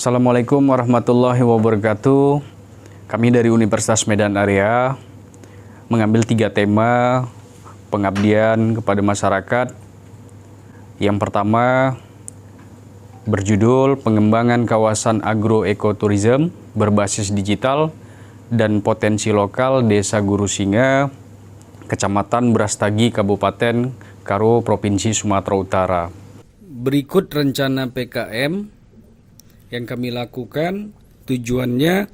Assalamualaikum warahmatullahi wabarakatuh. Kami dari Universitas Medan Area mengambil 3 tema pengabdian kepada masyarakat. Yang pertama berjudul pengembangan kawasan agroekoturism berbasis digital dan potensi lokal Desa Guru Singa, Kecamatan Brastagi, Kabupaten Karo, Provinsi Sumatera Utara. Berikut rencana PKM yang kami lakukan. Tujuannya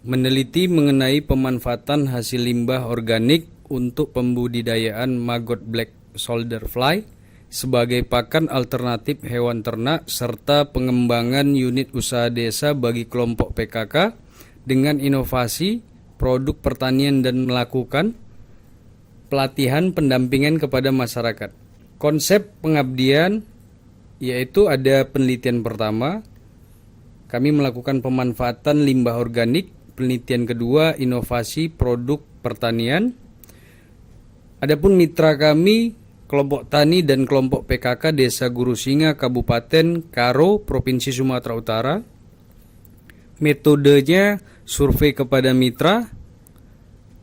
meneliti mengenai pemanfaatan hasil limbah organik untuk pembudidayaan maggot black soldier fly sebagai pakan alternatif hewan ternak serta pengembangan unit usaha desa bagi kelompok PKK dengan inovasi produk pertanian dan melakukan pelatihan pendampingan kepada masyarakat. Konsep pengabdian yaitu ada penelitian pertama, kami melakukan pemanfaatan limbah organik. Penelitian kedua, inovasi produk pertanian. Adapun mitra kami, kelompok tani dan kelompok PKK Desa Guru Singa, Kabupaten Karo, Provinsi Sumatera Utara. Metodenya survei kepada mitra,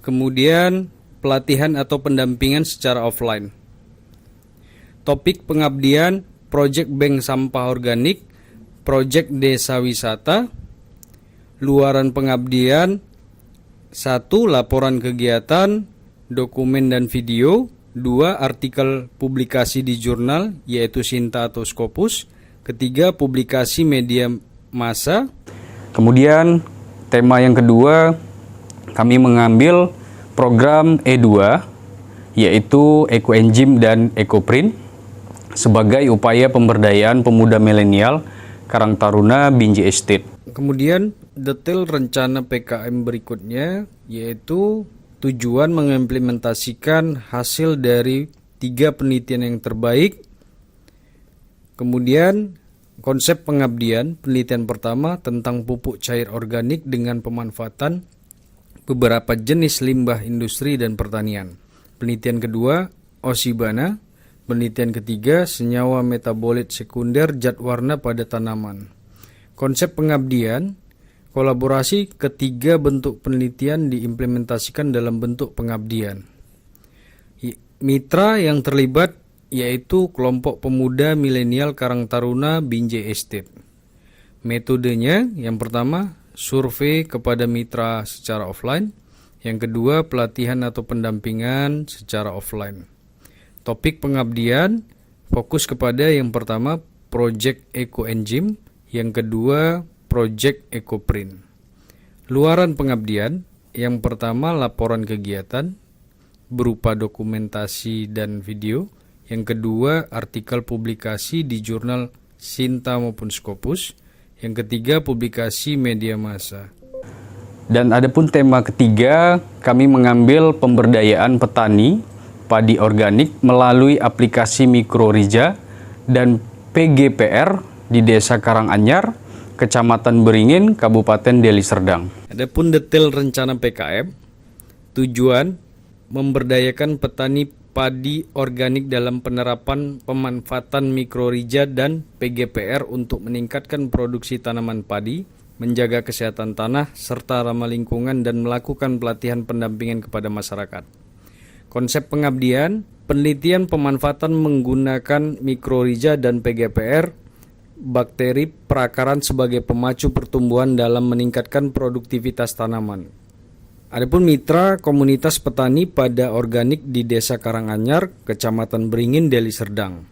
kemudian pelatihan atau pendampingan secara offline. Topik pengabdian, Project Bank Sampah Organik, Project Desa Wisata. Luaran pengabdian 1. Laporan kegiatan, dokumen dan video. 2. Artikel publikasi di jurnal yaitu Sinta atau Scopus. Ketiga, publikasi media massa. Kemudian tema yang kedua, kami mengambil program E2 yaitu EcoEngine dan EcoPrint sebagai upaya pemberdayaan pemuda milenial Karang Taruna Binjai Estate. Kemudian detail rencana PKM berikutnya yaitu tujuan mengimplementasikan hasil dari 3 penelitian yang terbaik. Kemudian konsep pengabdian, penelitian pertama tentang pupuk cair organik dengan pemanfaatan beberapa jenis limbah industri dan pertanian. Penelitian kedua, Osibana. Penelitian ketiga, senyawa metabolit sekunder zat warna pada tanaman. Konsep pengabdian, kolaborasi ketiga bentuk penelitian diimplementasikan dalam bentuk pengabdian. Mitra yang terlibat yaitu kelompok pemuda milenial Karang Taruna Binjai Estate. Metodenya yang pertama, survei kepada mitra secara offline. Yang kedua, pelatihan atau pendampingan secara offline. Topik pengabdian fokus kepada yang pertama Project EcoEngine, yang kedua Project EcoPrint. Luaran pengabdian yang pertama laporan kegiatan berupa dokumentasi dan video, yang kedua artikel publikasi di jurnal Sinta maupun Scopus, yang ketiga publikasi media massa. Dan adapun tema ketiga, kami mengambil pemberdayaan petani padi organik melalui aplikasi Mikrorija dan PGPR di Desa Karanganyar, Kecamatan Beringin, Kabupaten Deli Serdang. Adapun detail rencana PKM, tujuan memberdayakan petani padi organik dalam penerapan pemanfaatan Mikrorija dan PGPR untuk meningkatkan produksi tanaman padi, menjaga kesehatan tanah, serta ramah lingkungan dan melakukan pelatihan pendampingan kepada masyarakat. Konsep pengabdian, penelitian pemanfaatan menggunakan Mikrorija dan PGPR, bakteri perakaran sebagai pemacu pertumbuhan dalam meningkatkan produktivitas tanaman. Adapun mitra komunitas petani pada organik di Desa Karanganyar, Kecamatan Beringin, Deli Serdang.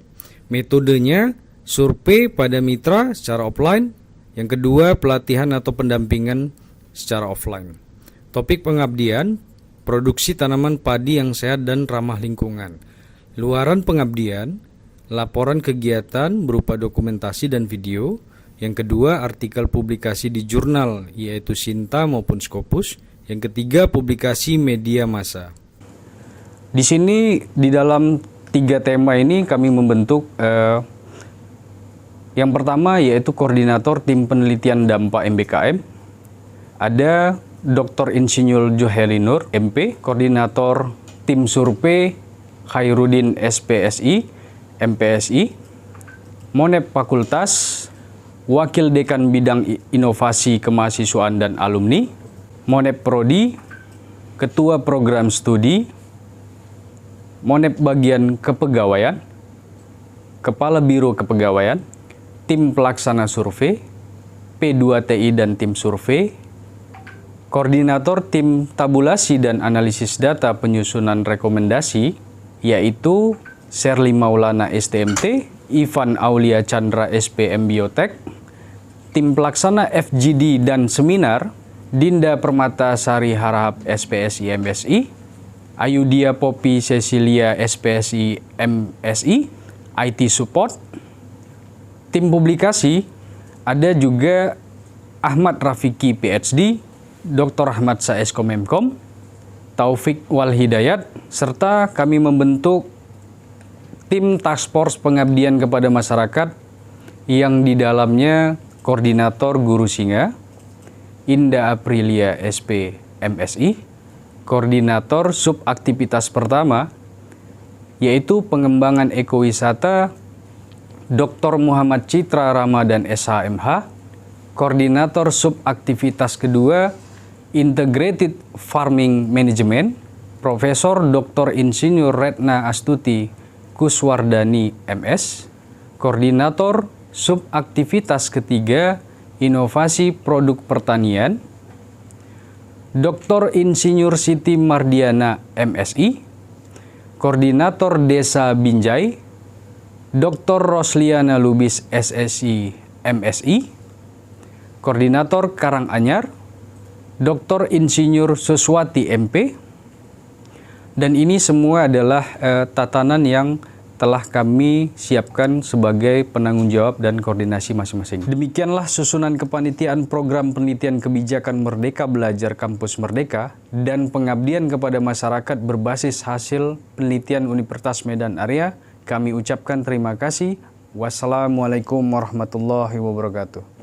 Metodenya, survei pada mitra secara offline. Yang kedua, pelatihan atau pendampingan secara offline. Topik pengabdian, produksi tanaman padi yang sehat dan ramah lingkungan. Luaran pengabdian, laporan kegiatan berupa dokumentasi dan video. Yang kedua, artikel publikasi di jurnal yaitu Sinta maupun Scopus. Yang ketiga, publikasi media massa. Di sini di dalam 3 tema ini kami membentuk yang pertama yaitu koordinator tim penelitian dampak MBKM. Ada Dr. Insinyur Joheli Nur, MP, Koordinator Tim Survei Khairuddin SPSI, MPSI, Monep Fakultas, Wakil Dekan Bidang Inovasi Kemahasiswaan dan Alumni, Monep Prodi, Ketua Program Studi, Monep Bagian Kepegawaian, Kepala Biro Kepegawaian, Tim Pelaksana Survei, P2TI dan Tim Survei, Koordinator Tim Tabulasi dan Analisis Data Penyusunan Rekomendasi, yaitu Sherly Maulana STMT, Ivan Aulia Chandra SPM Biotek, Tim Pelaksana FGD dan Seminar, Dinda Permata Sari Harahap SPSI MSI, Ayudia Popi Cecilia SPSI MSI, IT Support. Tim Publikasi ada juga Ahmad Rafiki PhD, Dr. Ahmad Saes Komemkom, Taufik Walhidayat, serta kami membentuk tim Task Force Pengabdian kepada Masyarakat yang di dalamnya Koordinator Guru Singa, Indah Aprilia SP MSI, Koordinator Subaktivitas Pertama, yaitu Pengembangan Ekowisata, Dr. Muhammad Citra Ramadan SHMH, Koordinator Subaktivitas Kedua, Integrated Farming Management, Profesor Dr. Insinyur Retna Astuti Kuswardani MS, Koordinator Subaktivitas Ketiga, Inovasi Produk Pertanian, Dr. Insinyur Siti Mardiana MSI, Koordinator Desa Binjai, Dr. Rosliana Lubis SSI MSI, Koordinator Karanganyar, Dr. Insinyur Suswati MP, dan ini semua adalah tatanan yang telah kami siapkan sebagai penanggung jawab dan koordinasi masing-masing. Demikianlah susunan kepanitiaan program penelitian kebijakan Merdeka Belajar Kampus Merdeka dan pengabdian kepada masyarakat berbasis hasil penelitian Universitas Medan Area. Kami ucapkan terima kasih. Wassalamualaikum warahmatullahi wabarakatuh.